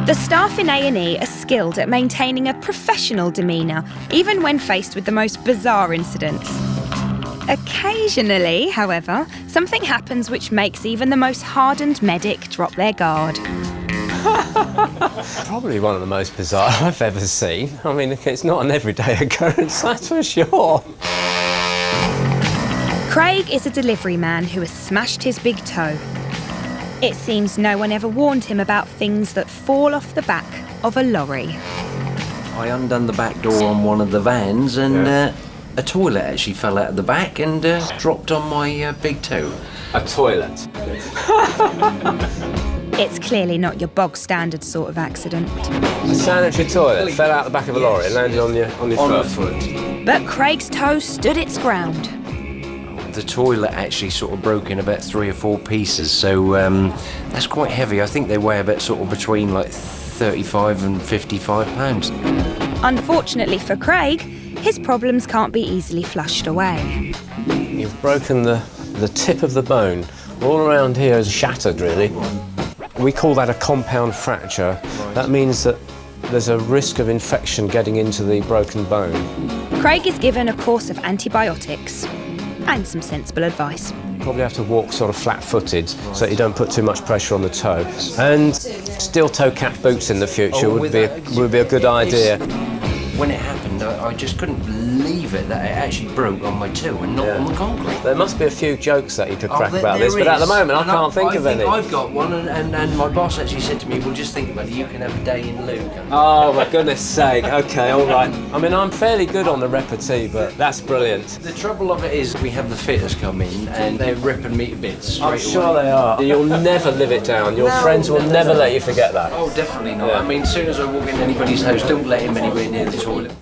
The staff in A&E are skilled at maintaining a professional demeanour, even when faced with the most bizarre incidents. Occasionally, however, something happens which makes even the most hardened medic drop their guard. Probably one of the most bizarre I've ever seen. I mean, it's not an everyday occurrence, that's for sure. Craig is a delivery man who has smashed his big toe. It seems no one ever warned him about things that fall off the back of a lorry. I undone the back door on one of the vans and a toilet actually fell out of the back and dropped on my big toe. A toilet? It's clearly not your bog-standard sort of accident. A sanitary toilet fell out the back of a lorry and landed on your foot. But Craig's toe stood its ground. The toilet actually sort of broke in about 3 or 4 pieces, so that's quite heavy. I think they weigh about sort of between like 35 and 55 pounds. Unfortunately for Craig, his problems can't be easily flushed away. You've broken the tip of the bone. All around here is shattered, really. We call that a compound fracture. That means that there's a risk of infection getting into the broken bone. Craig is given a course of antibiotics and some sensible advice. You probably have to walk sort of flat-footed so that you don't put too much pressure on the toe. And steel-toe cap boots in the future would be a good idea. When it happened, I just couldn't believe it that it actually broke on my toe and not on the concrete. There must be a few jokes that you could crack about this, but at the moment I can't think of any. I've got one, and my boss actually said to me, well, just think about it, you can have a day in Luke. Oh, my goodness sake. OK, all right. I mean, I'm fairly good on the repartee, but that's brilliant. The trouble of it is we have the fitters come in and they're ripping me to bits. I'm sure they are. You'll never live it down. Your friends will never let you forget that. Oh, definitely not. Yeah. I mean, as soon as I walk into anybody's house, don't let him anywhere near the toilet.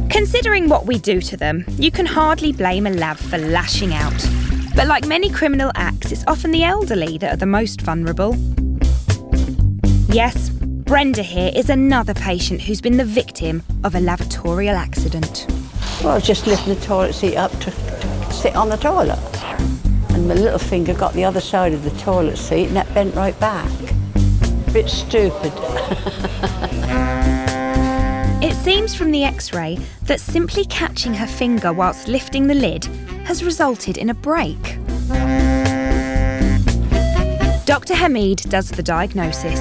Considering what we do to them, you can hardly blame a lav for lashing out. But like many criminal acts, it's often the elderly that are the most vulnerable. Yes, Brenda here is another patient who's been the victim of a lavatorial accident. Well, I was just lifting the toilet seat up to sit on the toilet. And my little finger got the other side of the toilet seat and that bent right back. Bit stupid. It seems from the X-ray that simply catching her finger whilst lifting the lid has resulted in a break. Dr. Hamid does the diagnosis.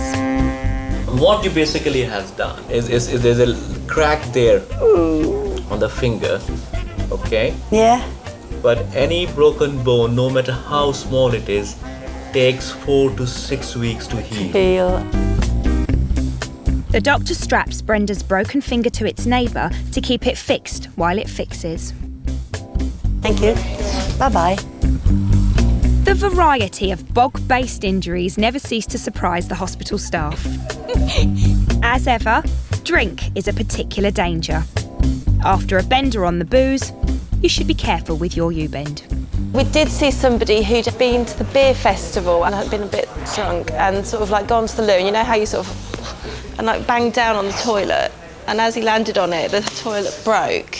What you basically has done is there's a crack there on the finger, okay? Yeah. But any broken bone, no matter how small it is, takes 4 to 6 weeks to heal. The doctor straps Brenda's broken finger to its neighbour to keep it fixed while it fixes. Thank you. Bye-bye. The variety of bog-based injuries never cease to surprise the hospital staff. As ever, drink is a particular danger. After a bender on the booze, you should be careful with your U-bend. We did see somebody who'd been to the beer festival and had been a bit drunk and sort of like gone to the loo, and you know how you sort of and like banged down on the toilet, and as he landed on it, the toilet broke,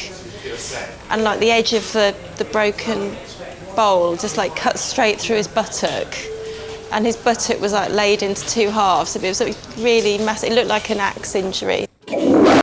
and like the edge of the broken bowl just like cut straight through his buttock, and his buttock was like laid into 2 halves, so it was really massive. It looked like an axe injury.